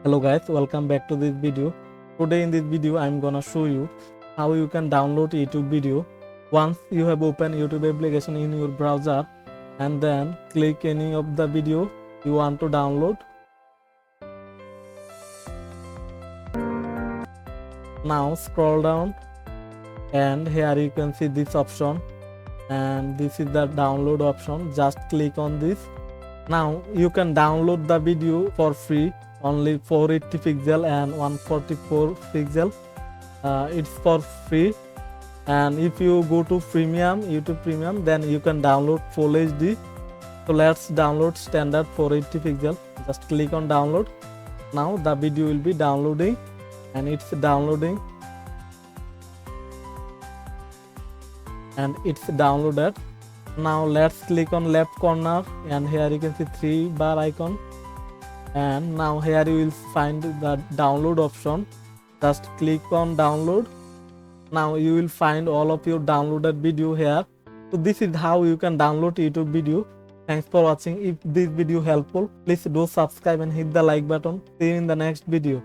Hello guys, welcome back to this video. Today in this video I'm gonna show you how you can download YouTube video. Once you have opened YouTube application in your browser and then click any of the video you want to download. Now scroll down and here you can see this option, and this is the download option. Just click on this. Now you can download the video for free, only 480 pixel and 144 pixel. It's for free, and if you go to premium, YouTube premium, then you can download full HD. So let's download standard 480 pixel. Just click on download. Now the video will be downloading, and it's downloading, and it's downloaded. Now let's click on left corner, and here you can see 3 bar icon, and now here you will find the download option. Just click on download. Now you will find all of your downloaded video here. So this is how you can download YouTube video. Thanks for watching. If this video helpful, please do subscribe and hit the like button. See you in the next video.